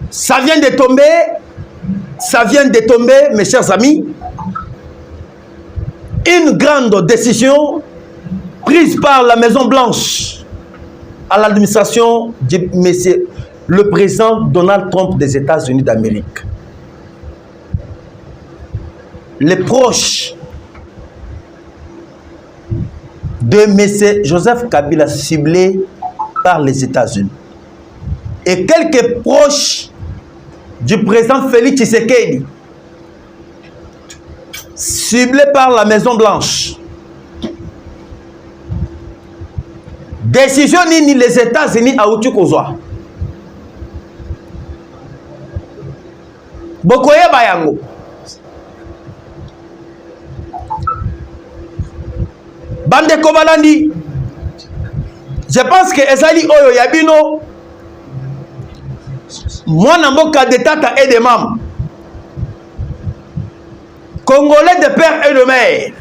Ça vient de tomber, mes chers amis, une grande décision prise par la Maison Blanche à l'administration de monsieur le président Donald Trump des États-Unis d'Amérique. Les proches de M. Joseph Kabila ciblés par les États-Unis et quelques proches du président Félix Tshisekedi ciblés par la Maison Blanche. Décision ni les États-Unis à Outukozwa. Bokoye Bayango. Bande Kobalandi. Je pense que Ezali Oyo Yabino. Moi, Namboka de tata et de mam. Congolais de père et de mère.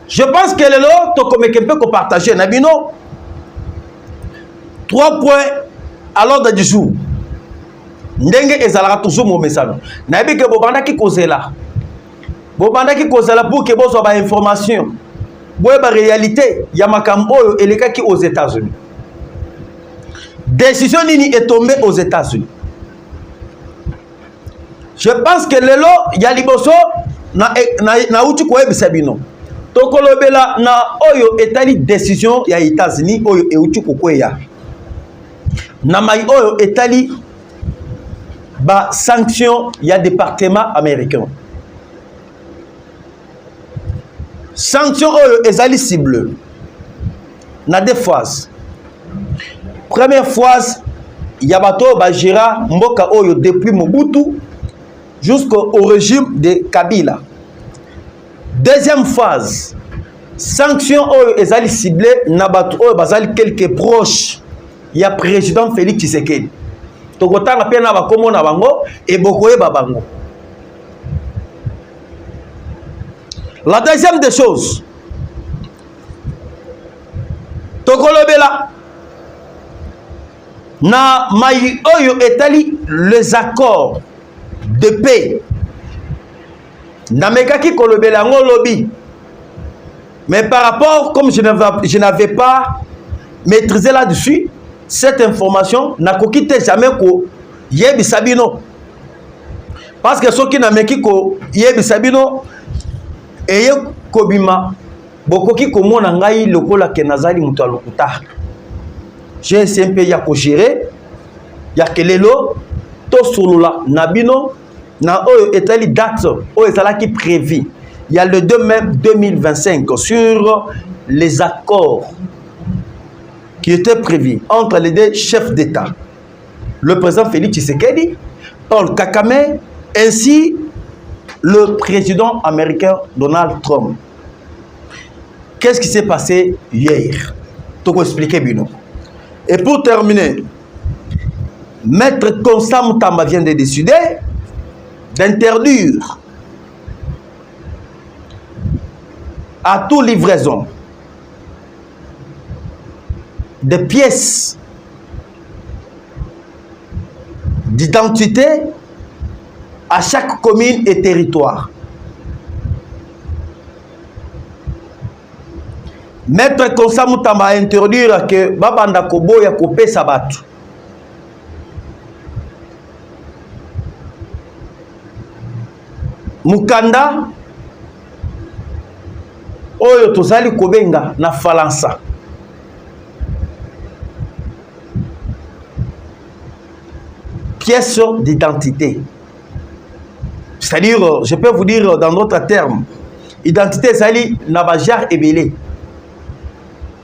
Je pense que le lot, tu peux partager. Nabino, 3 points à l'ordre du jour. Ndenge ezalaka toujours mon message. Nabi que bobanda ki kozela. Bobanda ki kozela pour que bozo ba information. Boye ba réalité ya makambo oyo elekaki aux États-Unis. Décision nini est tombée aux États-Unis. Je pense que le lot ya liboso na uti ko ebisa bino. Tokolobela na oyo etali décision ya États-Unis oyo euti ko kweya. Na mai oyo etali ba sanction ya département américain. Sanction oyo ezali cible. Na deux phases. Première phase, yabato bajira mboka oyo depuis Mobutu jusqu'au régime de Kabila. Deuxième phase, sanction oyo ezali ciblé nabato oyo bazali quelques proches ya président Félix Tshisekedi. Tokotanga pe na bakomo na bango et bokoye babango. La deuxième des choses, tokolobela na mai oyo etali les accords de paix. Namekaki kolobela ngo lobby. Mais par rapport, comme je n'avais pas maîtrisé là-dessus, cette information n'a quitté jamais ko yebi sabino. Parce que ceux qui n'a meki ko yebi sabino eye kobima bokoki komona ngai lokola ke nazali mutu alokuta. J'ai essayé un peu ya ko gérer ya kelelo to solula nabino na oyo etali date oyo ezalaki prévu. Il y a le 2 mai 2025 sur les accords qui étaient prévus entre les deux chefs d'État, le président Félix Tshisekedi, Paul Kagame, ainsi le président américain Donald Trump. Qu'est-ce qui s'est passé hier? Je vais expliquer bien. Et pour terminer, Maître Constant Moutamba vient de décider d'interdire à toute livraison de pièces d'identité à chaque commune et territoire. Maître Constant Moutamba a interdire que Babanda Kobo ya kopé sabatu. Mukanda oyo tozali kobenga na Falansa. Pièce d'identité. C'est-à-dire, je peux vous dire dans d'autres termes, identité zali na bajar ebele.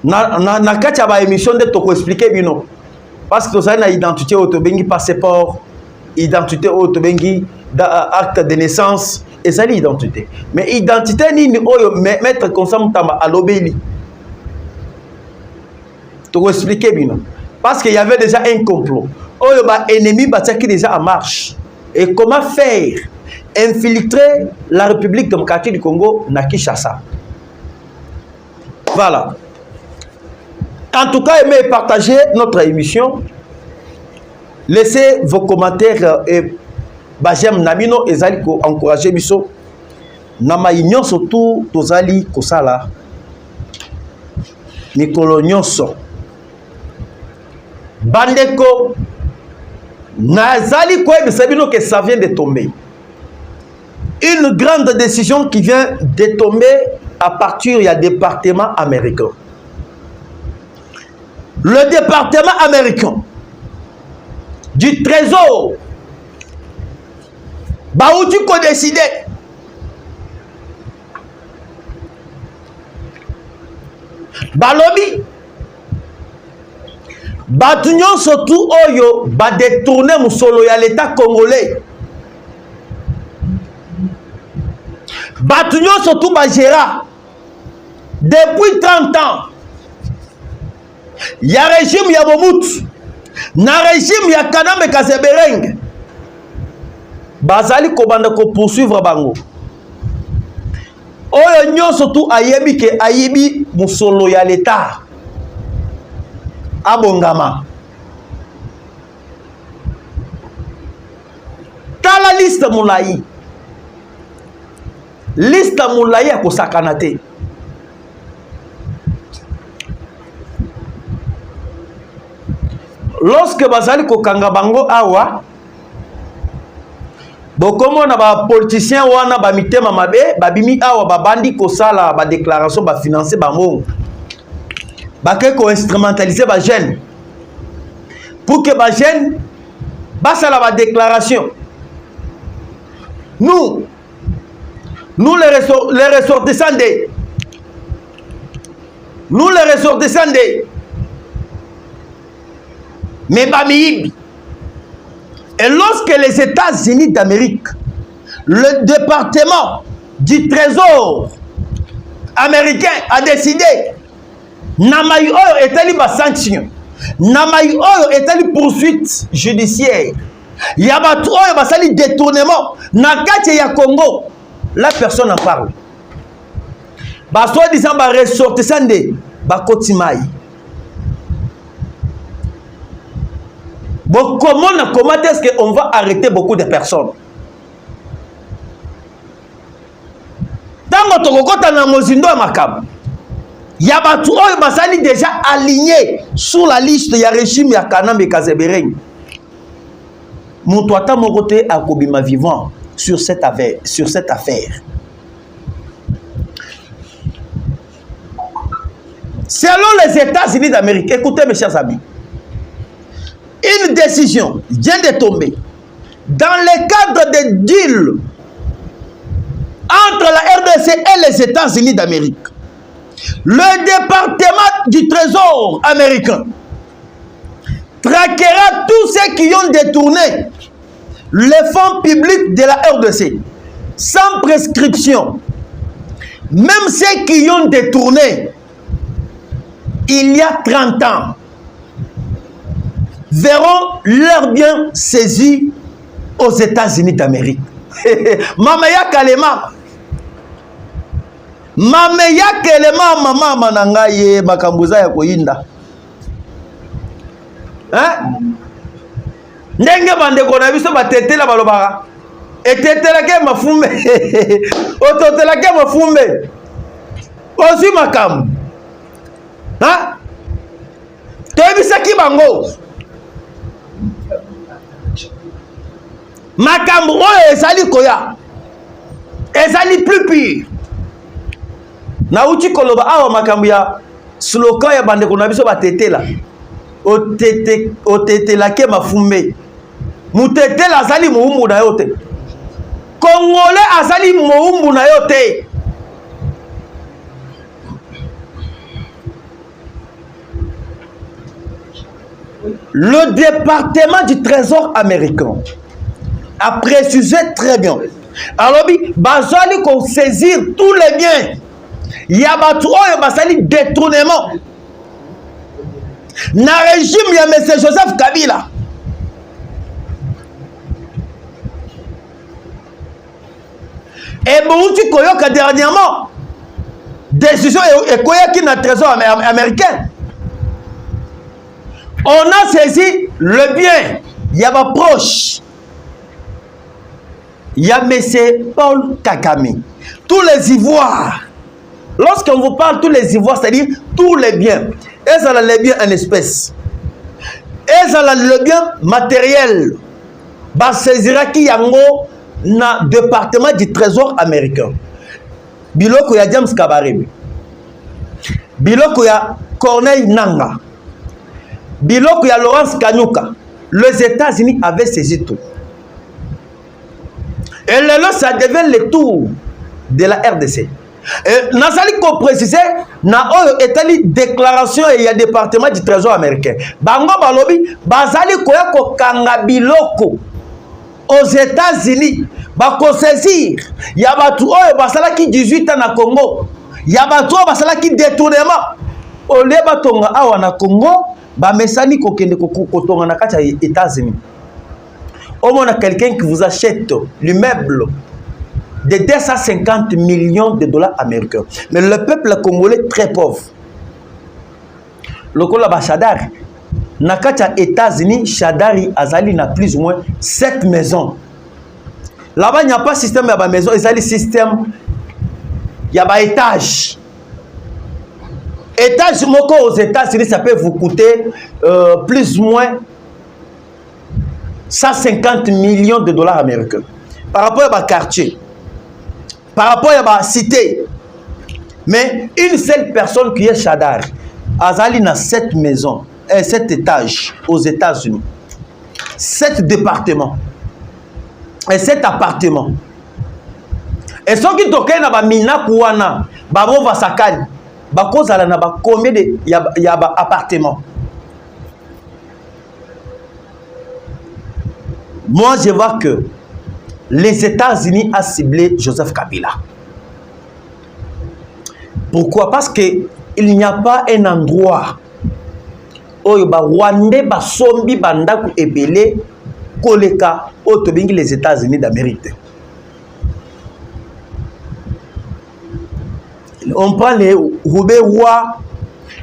Na katia ba émission de toko expliquer bino. Parce que tozali na identité otobengi passeport, identité otobengi acte de naissance, et ça l'identité. Mais identité ni oyo Maître Constant Moutamba à l'obéli. Tu vas expliquer bien. Parce qu'il y avait déjà un complot. Oyo ba ennemi qui déjà en marche. Et comment faire infiltrer la République démocratique du Congo na Kinshasa. Voilà. En tout cas, aimez partager notre émission. Laissez vos commentaires et j'aime Namino et Zali ko encourager biso. Nama union surtout tozali kosala. Mikolo nyonso. Bandeko nazali ko ebisabino que ça vient de tomber. Une grande décision qui vient de tomber à partir du département américain. Le département américain du trésor baouti ko décidé balobi batu nyonso tout oyo ba détourner musolo ya l'état congolais batu nyonso tout ba gérant depuis 30 ans ya régime ya Mobutu na régime ya Kanambe Kasebereng bazali kobanda ko poursuivre bango oyo nyonso tout ayebi ke ayibi musolo ya l'état abongama tala liste moulayi ya kosakana te lorsque bazali kokanga bango awa bokomo na ba politicien wana ba mitema mabe babimi awa babandi kosala ba déclaration ba financer bango bake ko instrumentaliser ba jeune pour que ba jeune basala ba déclaration nous les ressortissants de mais bamiyibi. Et lorsque les États-Unis d'Amérique, le département du trésor américain a décidé, Namayu Oyo est allé à sanction, Namayu Oyo est allé poursuite judiciaire, Yabatu Oyo va salir détournement, Nakati ya Congo, la personne en parle. Soit disant, ressortissant de Bakotimaï. Bon, comment est-ce qu'on va arrêter beaucoup de personnes? Tant que tu il y a déjà aligné sur la liste de régime ya Kanambe Kasebereng. Mon toita mon côté a kobima vivant sur cette affaire. Selon les États-Unis d'Amérique, écoutez mes chers amis, une décision vient de tomber dans le cadre des deals entre la RDC et les États-Unis d'Amérique. Le département du trésor américain traquera tous ceux qui ont détourné les fonds publics de la RDC sans prescription. Même ceux qui ont détourné il y a 30 ans verront leurs biens saisis aux États-Unis d'Amérique. Mamaya Kalema. Mamaya Kalema mama manangaye makambuza ya koyinda. Hein? Ndenge bandeko na biso batetela balobaka. Etetela ke mafumbe. Ototela ke mafumbe. Osi makambu. Hein? Toyebisa ki bango. Makambu oyo ezali koya. Ezali plus pire. Na uchi koloba awa makambu ya slogan ya bandeko na biso batetela. Otetela ke mafumbe. Mutetela azali muumbu na yote. Congolais azali muumbu na yote. Le département du trésor américain a précisé très bien. Alors, bazali qu'on saisir tous les biens. Yabatu oyo basali détournement. Na régime ya M. Joseph Kabila. Et Bouti Koyoka dernièrement, décision et Koyoki na trésor américain. On a saisi le bien il y a ma proche. Il y a M. Paul Kagame. Tous les ivoires. Lorsqu'on vous parle tous les ivoires, c'est-à-dire tous les biens. Et ça les biens en espèces. Et ça le bien matériel. Bah saisira qui yango na département du trésor américain. Biloko ya James Kabarebe. Biloko ya Corneille Nanga. Biloko ya Laurence Kanyuka. Les États-Unis avaient saisi tout. Et là, ça devient le tour de la RDC. Et Nazali ko préciser na oyo etali déclaration et il y a département du trésor américain. Bango balobi bazali koya ko kanga biloko aux États-Unis ba ko saisir ya batu oyo basala ki 18 ans na Congo. Ya batu oyo basala ki détournement. Ole batonga awa na Congo ba mesani ko kende ko tonga na kati ya États-Unis. Au moins quelqu'un qui vous achète l'immeuble de 250 millions de dollars américains. Mais le peuple congolais très pauvre. Le Kola Shadar, Nakacha États-Unis, Shadari Azali n'a plus ou moins 7 maisons. Là-bas, il n'y a pas de système de maison, il y a le système, il y a un étage. Étage moko aux États-Unis, ça peut vous coûter plus ou moins 150 millions de dollars américains. Par rapport à un quartier. Par rapport à la cité. Mais une seule personne qui est Shadar, Azali n'a 7 maisons, 7 étages aux États-Unis. 7 départements. Et 7 appartements. Et ceux qui toquent na ba mina kuwana, ba bo vasakani, ba kozala na ba combien de ya ba appartements. Moi je vois que les États-Unis ont ciblé Joseph Kabila. Pourquoi? Parce qu'il n'y a pas un endroit où Rwandais basombi bandaku ebele koleka autobingi les États-Unis d'Amérique. On prend les Roubewa,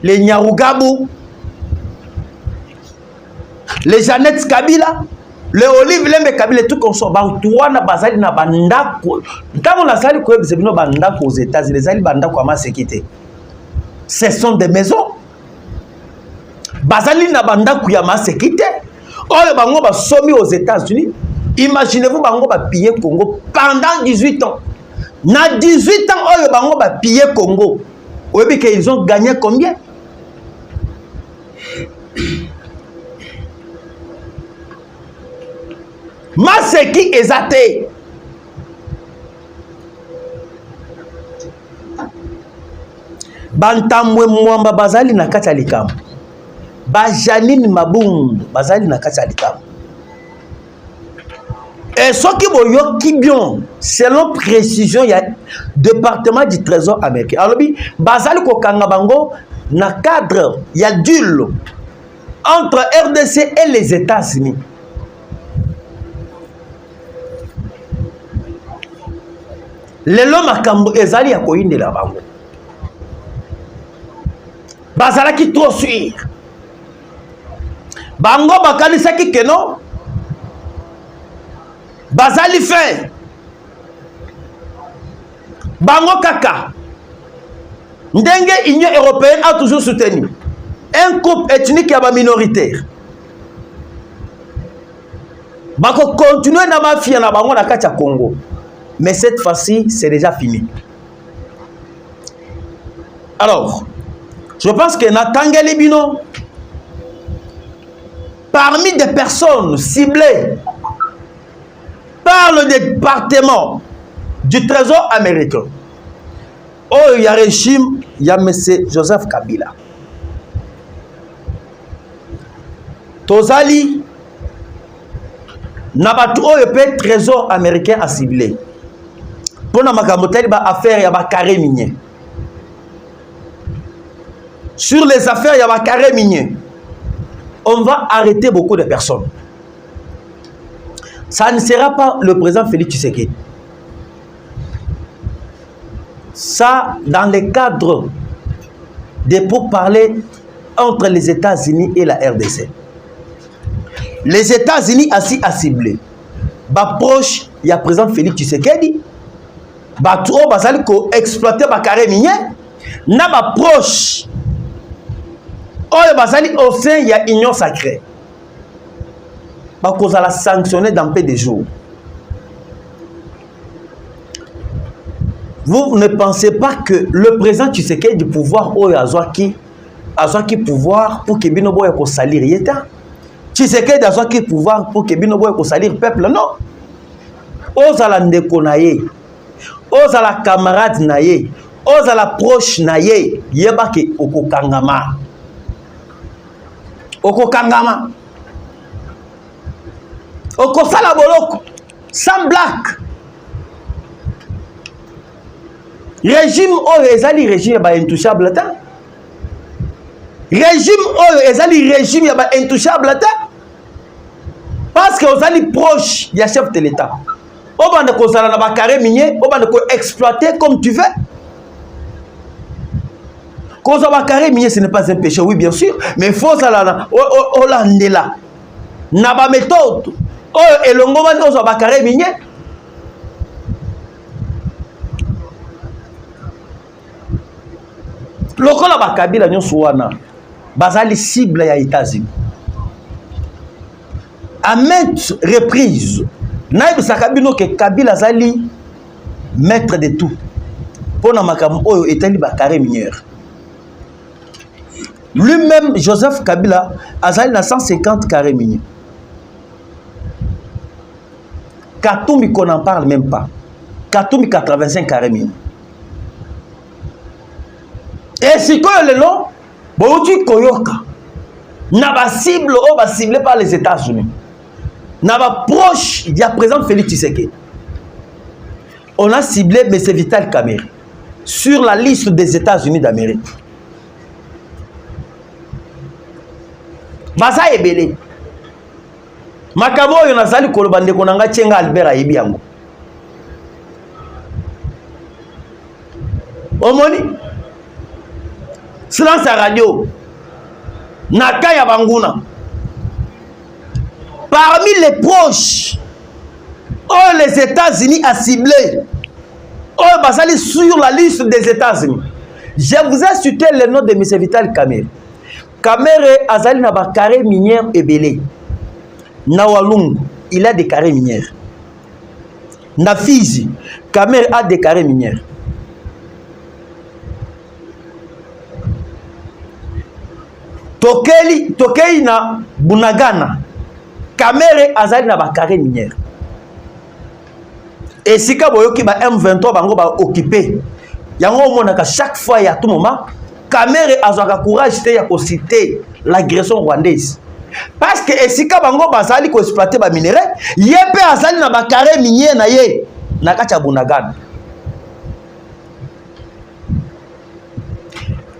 les Nyarugabu, les Jeannette Kabila. Le Olive Lembe Kabila tout comme ça Bantouana bazali na bandako ntango nazali ko ebisebino bandako aux États-Unis les ali bandako ama sécurité ce sont des maisons bazali na bandako ya ma sécurité oyo bango ba somi aux États-Unis. Imaginez-vous bango ba piller Congo pendant 18 ans na 18 ans oyo bango ba piller Congo oyebi que ils ont gagné combien? Maseki ezate. Bantamwe mwamba bazali na kati ya likambo. Bajanine Mabundu bazali na kati ya likambo. Et ce qui boyoki bien, selon précision, il y a département du trésor américain. Alors, bazali ko kanga bango na cadre, il y a deal entre RDC et les États-Unis. Lelo makambo ezali ya koyindela bango. Bazala ki trop sûr. Bango bakanisa ki keno. Bazali fait. Bango kaka. Ndenge Union européenne a toujours soutenu un groupe ethnique ya ba minoritaire. Bako continuer na mafia na bango na kati ya Congo. Mais cette fois-ci, c'est déjà fini. Alors, je pense que Nathan Galibino, parmi des personnes ciblées par le département du trésor américain, oh, il y a régime, il y a M. Joseph Kabila. Tozali, Nabatou, oh, le trésor américain a ciblé. Pour na makamoteli ba affaire ya ba carré minier. Sur les affaires ya ba carré minier, on va arrêter beaucoup de personnes. Ça ne sera pas le président Félix Tshisekedi. Ça, dans le cadre des pourparlers entre les États-Unis et la RDC. les États-Unis assis à cibler. Ba proche, il y a président Félix Tshisekedi. Ba trop basali ko exploiter ba carré minier. Na ba proche. Oyo basali au sein il y a union sacrée. Ba cause la sanctionner dans peu de jours. Vous ne pensez pas que le président Tshisekedi du pouvoir oyo azwaki pouvoir pour que bino boye ko salir yeta. Tshisekedi azwaki pouvoir pour que bino boye ko salir peuple non. Ozala ndeko na ye, ozala camarade na ye, ozala proche na ye, yeba ke okokangama. Okokangama. Okosala boloko sans blague. Régime oyo ezali régime ba intouchable ta. Régime oyo ezali régime ya ba intouchable ta. Parce que ozali proche ya chef de l'État. On va ne causer la carré minier, on va ne exploiter comme tu veux. Cause la carré minier, ce n'est pas un péché, oui bien sûr, mais il faut ça là, là. N'a pas méthode. Oh et le moment où on va carré minier. Lorsqu'on a bakabila nyon souana, bazali cible ya États-Unis. À maintes reprises. Naïb Sakabino que Kabila Zali maître de tout. Pour na makam oyo etali ba carré minière. Lui-même Joseph Kabila azali na 150 carrés miniers. Katumbi qu'on n'en parle même pas. Katumbi 85 carrés miniers. Et si quoi le long, Bouti Koyoka n'a pas cible ou va ciblé par les États-Unis. N'a pas proche, il y a présent Félix Tshisekedi. On a ciblé M. Vital Kamerhe sur la liste des États-Unis d'Amérique. Baza ebele. Makamo yo nazali kolobande konanga tchenga Albert ayebi yango. Omoni silence à radio. Nakaya Banguna. Parmi les proches, oh, les États-Unis a ciblé, oh, basali sur la liste des États-Unis. Je vous ai cité le nom de M. Vital Kamerhe. Kamerhe azali na ba carré minière ebele. Na Walungu, il a des carrés minières. Na Fizi, Kamerhe a des carrés minières. Tokei na Bunagana. Kamerhe azali na ba carré minière. Et si ka boyoki ba M23 bango ba occupé. Yango monaka chaque fois ya tout moment Kamerhe azwaka courage te ya ko citer l'agression rwandaise. Parce que esika bango bazali ko exploiter ba minerais, yepé azali na ba carré minière na ye na kati ya Bunagana.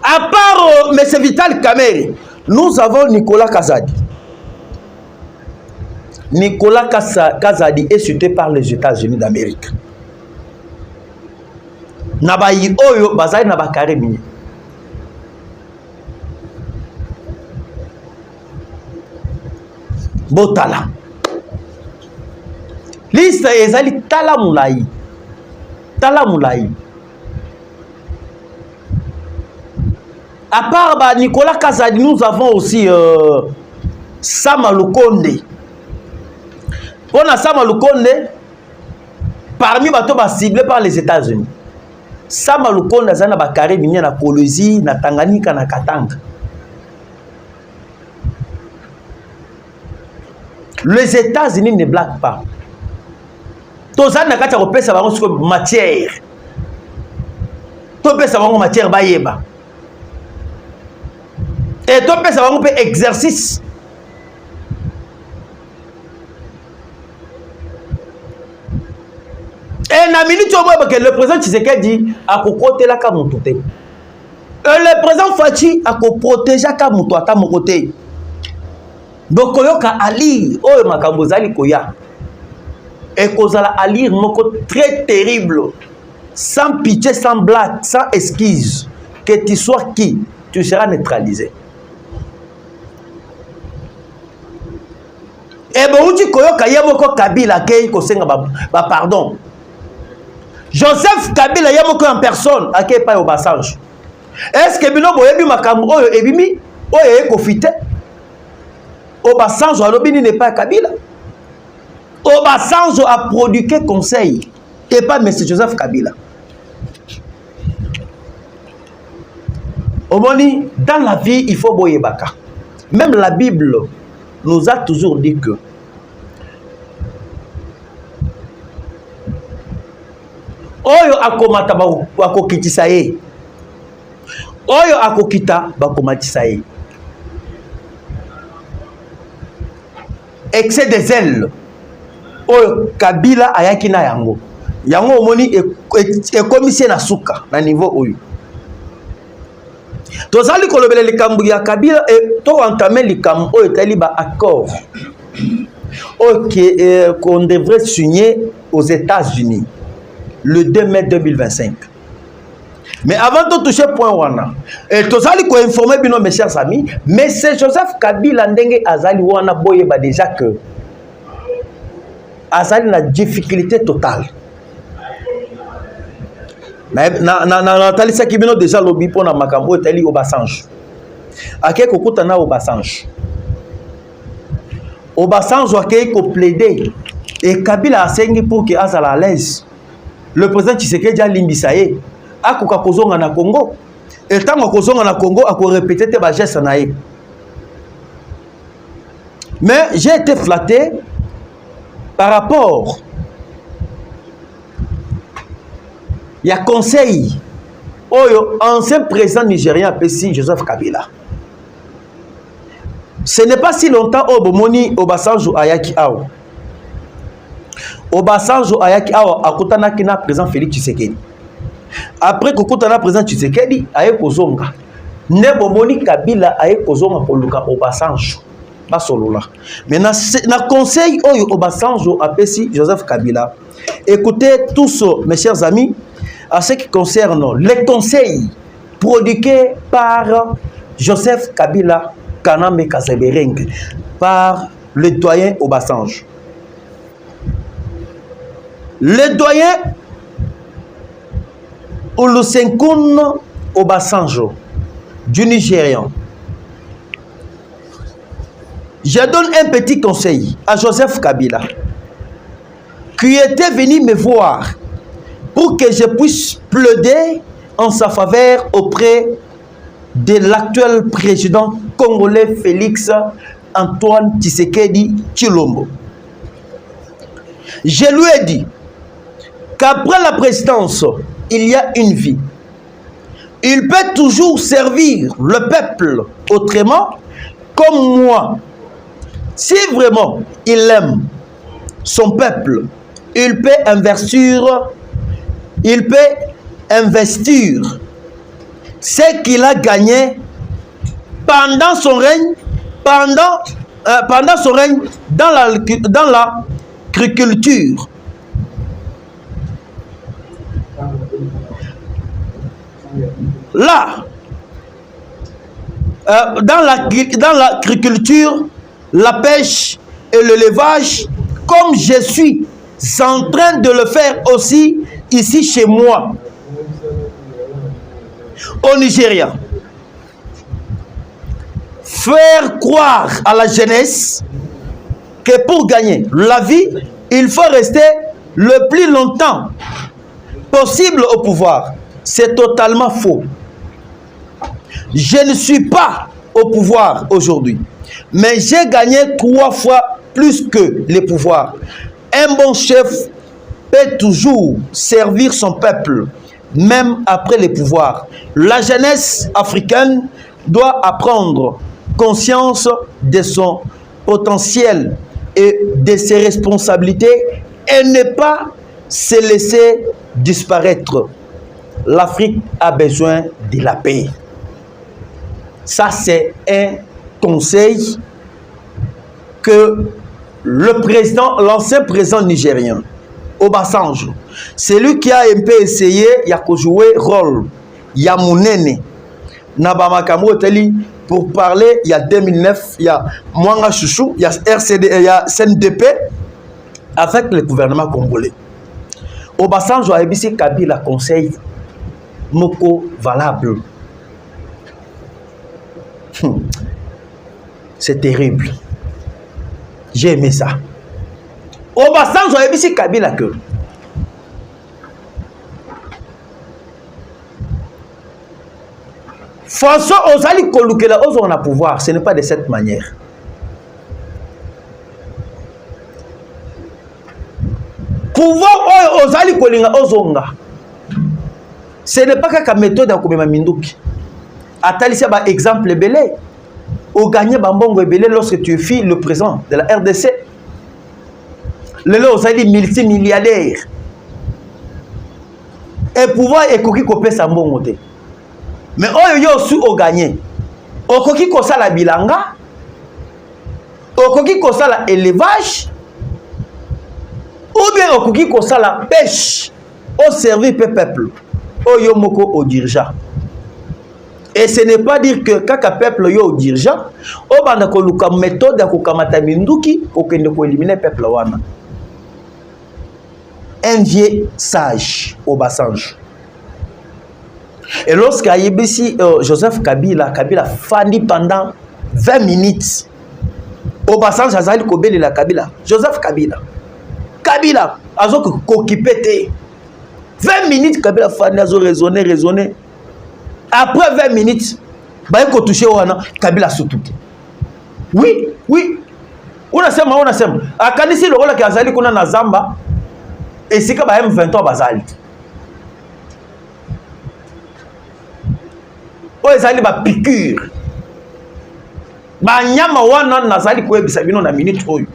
À part M. Vital Kamerhe, nous avons Nicolas Kazadi. Nicolas Kazadi est cité par les États-Unis d'Amérique. Nabayi Oyo bazali na ba carré minier. Botala. Liste ezali tala mulayi. Tala mulayi. À part Nicolas Kazadi, nous avons aussi Sama Lukonde. On a Sama Lukonde parmi bateaux ciblés par les États-Unis. Sama Lukonde a na ba carré minier na Kolwezi, na Tanganyika, na Katanga. Les États-Unis ne blaguent pas. Tozana na kati kopesa bango siko matière. To pesa bango matière bayeba. Et to pesa bango pe exercice. Et na minute que le président Tshisekedi a kokote la kamutote. Et le président Fachi a ko protéger kamuto ata mokote. Donc koyoka ali oyo makambo zali koya. Et kozala ali moko très terrible, sans pitié, sans blague, sans excuse. Que tu sois qui, tu seras neutralisé. Et bon, tu koyoka yamoko Kabila kei kosenga ba pardon. Joseph Kabila yamoko en personne akei pa au Basanjo. Est-ce que bino boyebi makambo oyo ebimi oyo ekofite? Obasanjo alobini n'est pas Kabila. Obasanjo a produit conseil et pas M. Joseph Kabila. Omoni, dans la vie, il faut boyebaka. Même la Bible nous a toujours dit que oyo akomata bakokitisa ye. Oyo akokita bakomatisa ye. Excès de zèle. Oyo Kabila ayaki na yango. Yango omoni ekomisie na suka na niveau oyo. Tozali kolobele likambu ya Kabila et to entamer likambu oyo tali ba accord. OK qu'on devrait signer aux États-Unis le 2 mai 2025. Mais avant de toucher point wana, et tozali ko informer bino mes chers amis, mais c'est Joseph Kabila ndenge azali wana boye ba déjà que azali na difficulté totale. Na talisa kibino déjà lobi pona makambo tali Obasanjo. Ake kokuta na Obasanjo. Obasanjo ake ko plaider et Kabila asengi pour que azala à l'aise. Le président Tshisekedi a limbisa ye akoka kozonga na Congo. Et tango kozonga na Congo ako répéter te ba geste na ye. Mais j'ai été flatté par rapport il y a conseil oyo ancien président nigérien Pessi Joseph Kabila. Ce n'est pas si longtemps au Bomoni Obasanjo ayaki awo. Obasanjo ayaki awo akutana kina président Félix Tshisekedi. Après kokutana président Tshisekedi aye kozonga. Ne Bomoni Kabila aye kozonga koluka Obasanjo. Basolola. Mais na conseil oyo Obasanjo apesi Joseph Kabila. Écoutez tous mes chers amis. À ce qui concerne les conseils prodigués par Joseph Kabila Kanambe Kazebereng, par le doyen Obasanjo. Le doyen Olusegun Obasanjo du Nigérian. Je donne un petit conseil à Joseph Kabila qui était venu me voir pour que je puisse plaider en sa faveur auprès de l'actuel président congolais Félix Antoine Tshisekedi Tshilombo. Je lui ai dit qu'après la présidence, il y a une vie. Il peut toujours servir le peuple autrement, comme moi. Si vraiment il aime son peuple, il peut investir ce qu'il a gagné pendant son règne, dans l'agriculture. Là, dans l'agriculture, la pêche et l'élevage, comme je suis en train de le faire aussi ici chez moi, au Nigeria. Faire croire à la jeunesse que pour gagner la vie, il faut rester le plus longtemps possible au pouvoir. C'est totalement faux. Je ne suis pas au pouvoir aujourd'hui, mais j'ai gagné 3 fois plus que les pouvoirs. Un bon chef peut toujours servir son peuple, même après les pouvoirs. La jeunesse africaine doit apprendre conscience de son potentiel et de ses responsabilités et ne pas se laisser disparaître. L'Afrique a besoin de la paix. Ça, c'est un conseil que le président, l'ancien président nigérien, Obasanjo, c'est lui qui a un peu essayé de jouer rôle. Yamunene, Nabamakambo Teli, pour parler, il y a 2009, il y a Mwanga Chouchou, il y a RCD, il y a CNDP avec le gouvernement congolais. Obasanjo a ébissé Kabila conseil moko valable. C'est terrible. J'ai aimé ça. Obasanjo a ébissé Kabila que François Ozali Kolukela on a pouvoir, ce n'est pas de cette manière. Pouvoir Ozali Kolinga Ozonga. Ce n'est pas qu'une méthode à Koubema Minduki. Atalisia ba exemple belé. Au gagné Bambongo belé lorsque tu es le président de la RDC. Le Ozali multimilliardaire. Et pouvoir est coquille copé Sambongo. Mais oyo su au gagné. Okoki kosa la bilanga. Okoki kosa la élevage. Ou bien okoki kosa la pêche. Au service peuple. Oyo moko au dirigeant. Et ce n'est pas dire que kaka peuple yo au dirigeant. O banda ko luka méthode ya kokamata minduki okende ko éliminer peuple wana. Un vieux sage au Obasanjo. Et lorsque Ayebisi Joseph Kabila fandi pendant 20 minutes. Obasanjo azali kobeli la Kabila. Joseph Kabila azo kokipete. 20 minutes Kabila fandi azo raisonner. Après 20 minutes, ba ko toucher wana Kabila soutouté. Oui. On a sema. Akanisi lokola ki azali kuna na Zamba et sika ba M23 bazali. Oyo ezali ba piqûre. Ba nyama wana nazali ko ebisa bino na minute oyo.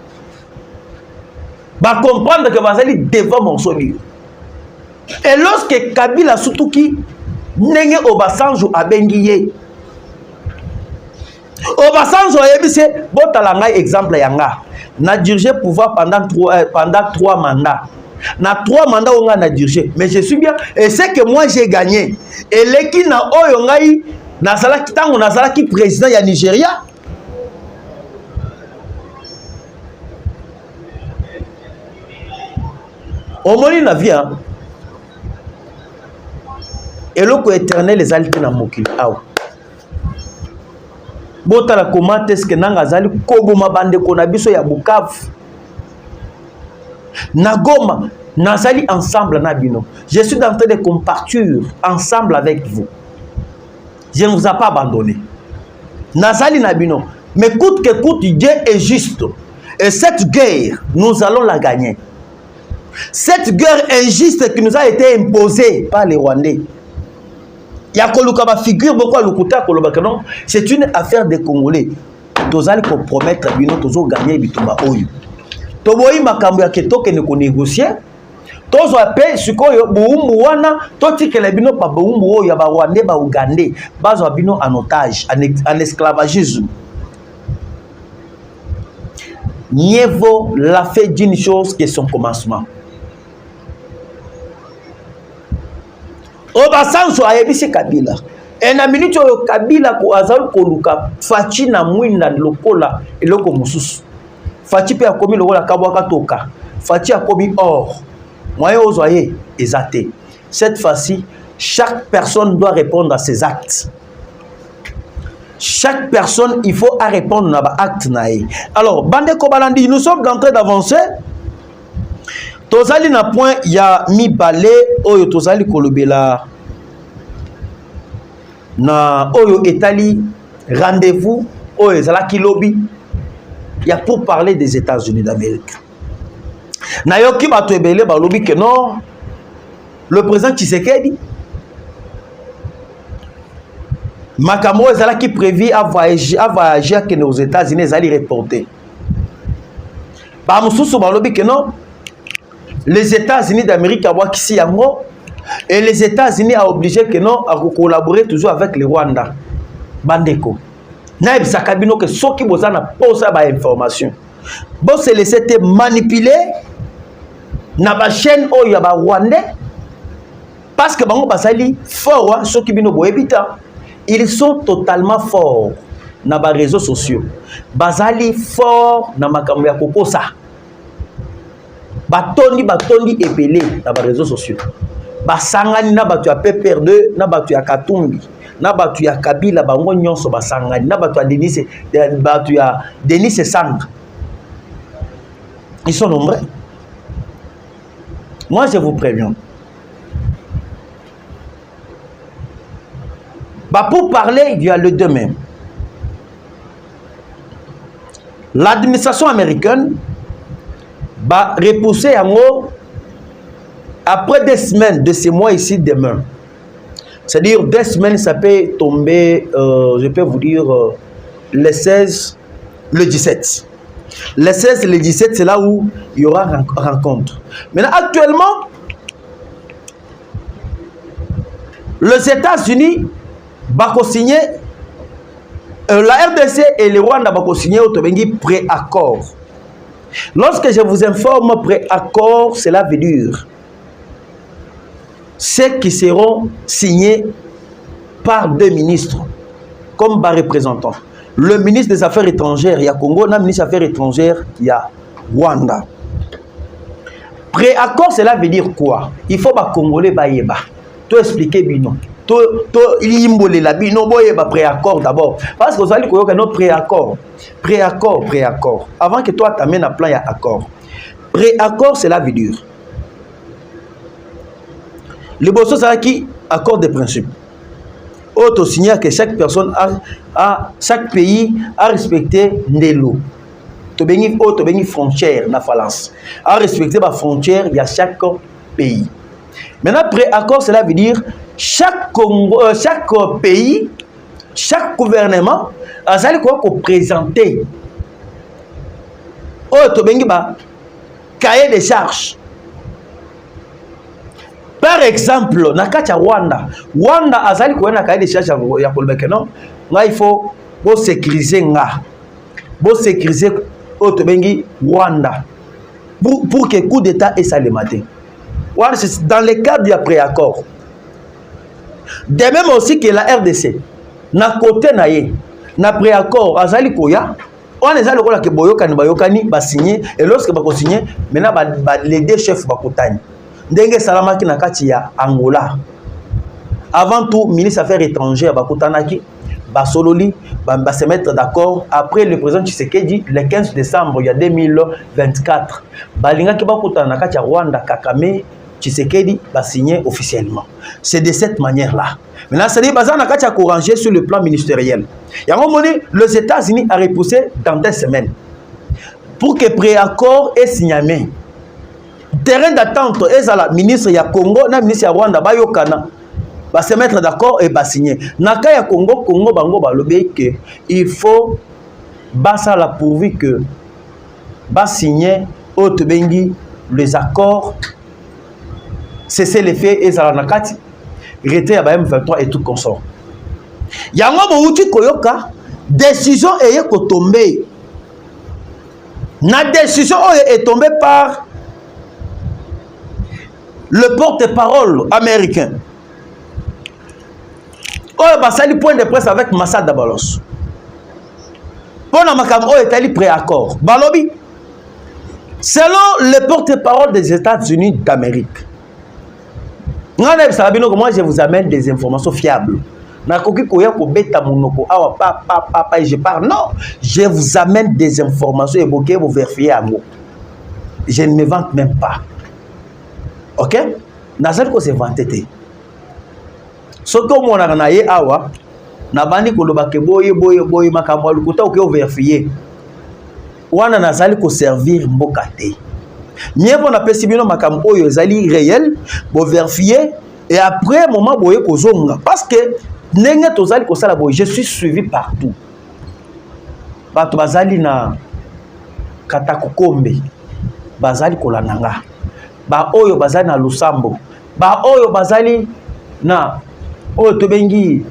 Ba comprendre que bazali devant mon soli. Et lorsque Kabila Sutuki nenge Obasanjo abengi ye. Obasanjo ayebise botala ngai exemple yanga. Na dirigé pouvoir pendant 3 mandats. Na 3 mandats on a dirigé, mais je suis bien et c'est que moi j'ai gagné. Et leki na oyo ngai nazalaki tango nazalaki président ya Nigeria. Omoni na vie hein. Eloko éternel les altés na mokili awa. Botala comment est-ce que nanga zali koboma bande ko na biso ya Bukavu. Nagoma, nazali ensemble na bino. Je suis en train de compartir ensemble avec vous. Je ne vous ai pas abandonné. Nazali na bino. Mais coûte que coûte, Dieu est juste. Et cette guerre, nous allons la gagner. Cette guerre injuste qui nous a été imposée par les Rwandais. Il y a une figure beaucoup à non, c'est une affaire des Congolais. Nous allons compromettre bino, nous allons gagner bitumba oyo. Toboyi makambo ya ketoke ne ko négocier. Tozo appel sikoyo buumbu wana totikela bino pa buumbu oyo ya ba Rwandais ba Ougandais bazo bino en otage en esclavagisme. Mieux vaut la fait d'une chose que son commencement. Obasanjo ayebisi Kabila. Et na minute oyo Kabila ko azali koluka fachi na mwinda lokola eloko mususu. Fachi pe akomi lokola kabwaka toka. Fachi akomi or. Moyen ozoye ezate. Cette fois-ci, chaque personne doit répondre à ses actes. Chaque personne, il faut répondre à l'acte. Alors, Bande Kobalandi, nous sommes en train d'avancer. Tozali na point, il y a mi balé, oyo tozali kolobela. Na oyo etali, rendez-vous, oyo zalaki lobby. Il y a pour parler des États-Unis d'Amérique. Na yoki bato ebele ba lobby que non, le président Tshisekedi Makambo ezalaki prévu à voyager aux États-Unis, ezali reporté. Ba mususu ba lobby que non, les États-Unis d'Amérique avoir ici yango et les États-Unis a obligé que non à collaborer toujours avec le Rwanda. Bandeko. Na ebisaka bino que soki bozana posa ba information. Bon se laisser te manipuler na ba chaîne oyo ya ba Rwandais parce que bango basali fort soki bino boebita. Ils sont totalement forts. na ba réseaux sociaux bazali fort na makambo ya kokosa batondi ebele na ba réseaux sociaux basangani na batu ya PPR2 na batu ya Katumbi na batu ya Kabila bango nyonso basangani na batu ya Denis Sang. Ils sont nombreux. Moi je vous préviens. Pour parler, il y a le demain. L'administration américaine va repousser en haut après des semaines de ces mois ici demain. C'est-à-dire 2 semaines, ça peut tomber, je peux vous dire, le 16, le 17. Le 16 et le 17, c'est là où il y aura rencontre. Maintenant, actuellement, les États-Unis vont signer, la RDC et le Rwanda vont signer au pré-accord. Lorsque je vous informe pré-accord, cela veut dire ceux qui seront signés par 2 ministres comme par représentants. Le ministre des Affaires étrangères, il y a Congo, le ministre des Affaires étrangères, il y a Rwanda. Pré-accord, cela veut dire quoi? Il faut que les Congolais baïeba. Tout expliquer bino. Tout imbole la bino boyeba pré-accord d'abord. Parce que vous allez connaître notre pré-accord. Pré-accord. Avant que toi t'amènes à plan, il y a accord. Pré-accord, cela veut dire. Le bosso, c'est qui? Accord de principe. Autre signal que chaque personne chaque pays a respecté Ndelo. Tu as frontière na falance. A respecter la frontière, il y a chaque pays. Maintenant, pré-accord, cela veut dire chaque pays, chaque gouvernement a présenté. Tu as cahier de charges. Par exemple, na kati ya Rwanda azali ko na cahier de charge ya kolbeke non, il faut sécuriser sécuriser Rwanda pour que coup d'état et ça le matin. Dans le cadre du pré-accord. De même aussi que la RDC na côté na ye na pré-accord azali koya on les a le rôle que boyokani ba signer et lorsque ba ko signer maintenant les 2 chefs ba kotani. Ndenge salamaki na kati ya Angola. Avant tout, ministre des Affaires étrangères bakutanaki basololi ba se mettre d'accord après le président Tshisekedi le 15 décembre il y a 2024. Balingaki bakutana na kati ya Rwanda Kakame Tshisekedi ba signer officiellement. C'est de cette manière-là. Maintenant, c'est-à-dire bazana kati ya couranger sur le plan ministériel. Il y a un moment donné, les États-Unis a repoussé dans 2 semaines pour que pré-accord est signé. Terrain d'attente, la ministre ya Congo, na ministre ya Rwanda, bayokana, va se mettre d'accord et va signer. Naka ya Congo bango balobe que il faut basa la pourvu que va signer autre bengi les accords, cesser les faits et ça nakati, rete ya M23 et tout consort. Yango bouti koyoka, décision eye ko tomber. Na décision est tombée par le porte-parole américain. Oh, bah, ça point de presse avec Massa Dabalos. Pendant ma caméra, est allé pré-accord. Balobi. Selon le porte-parole des États-Unis d'Amérique, moi, je vous amène des informations fiables. Je parle, non, je vous amène des informations évoquées, vous vérifiez à moi. Je ne me vante même pas. Ok? Nazal ko se vanté. Ce que mon arnaye awa, nabandi ko lobake boye makambo lukuta o vérifier. Wana nazali ko servir mbokate. Mieux on appelle sibino makambo oyo ezali réel, bo vérifier et après moment boye ko zonga parce que nenge tozali ko sala boye, je suis suivi partout. Bato bazali na katakukombe. Bazali ko lananga. Ba oyo bazali na Lusambo, ba oyo bazali na oyo tobengi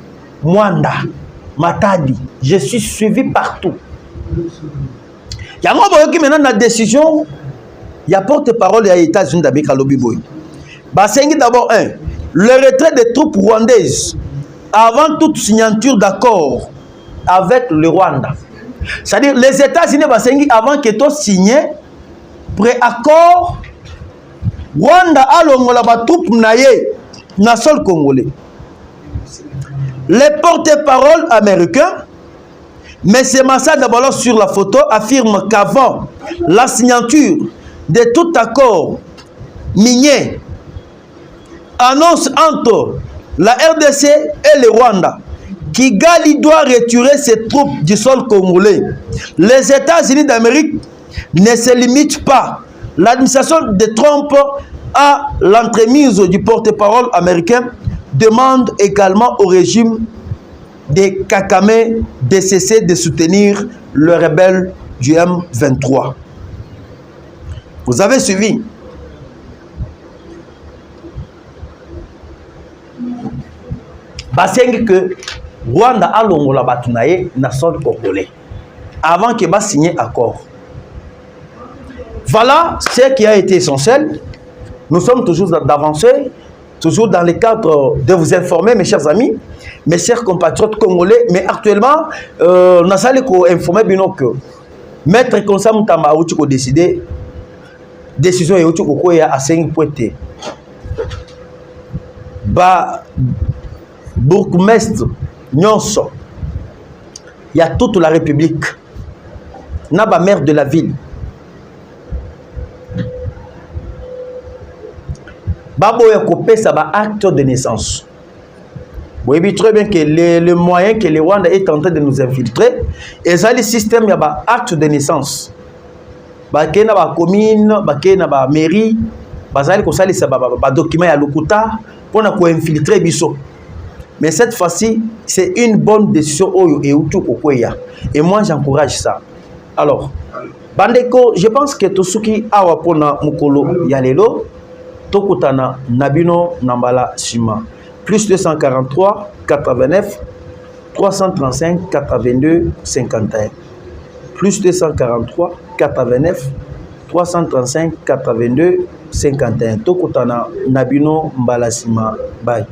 Mwanda, Matadi, je suis suivi partout. Yango boyoki maintenant na décision ya porte-parole des États-Unis d'Amérique lobi boy. Ba sengi d'abord le retrait des troupes rwandaises avant toute signature d'accord avec le Rwanda. C'est-à-dire les États-Unis avant que tu signes pré-accord Rwanda a longola ba troupe naye na sol congolais. Les porte-parole américains, M. Massa Dabalo sur la photo affirme qu'avant la signature de tout accord minier, annonce entre la RDC et le Rwanda, Kigali doit retirer ses troupes du sol congolais. Les États-Unis d'Amérique ne se limitent pas. L'administration de Trump à l'entremise du porte-parole américain demande également au régime de Kagame de cesser de soutenir le rebelle du M23. Vous avez suivi? Basengi que Rwanda a longola batunaye na sol congolais avant que ba signer accord. Voilà ce qui a été essentiel. Nous sommes toujours d'avancer, toujours dans le cadre de vous informer, mes chers amis, mes chers compatriotes congolais. Mais actuellement, nous allons informer que Maître Konsa Mutamba a décidé décision est à 5 points. Ba bourgmestre Nyonso, il y a toute la République, Naba maire de la ville. Babo ya kopé ça va acte de naissance. Vous voyez très bien que le moyen que le Rwanda est en train de nous infiltrer, et ça le système il y a acte de naissance. Baké na ba commune, baké na ba mairie, bazali ko sali ça ba document ya lokuta pour na ko infiltrer biso. Mais cette fois-ci, c'est une bonne décision et et moi j'encourage ça. Alors, Bandeko, je pense que Tosuki awa pona mukolo yalelo Tokutana Nabino Nambala Shima. Plus 243 89 335 82 51. Plus 243 89 335 82 51. Tokutana Nabino Mbala Shima. Bye.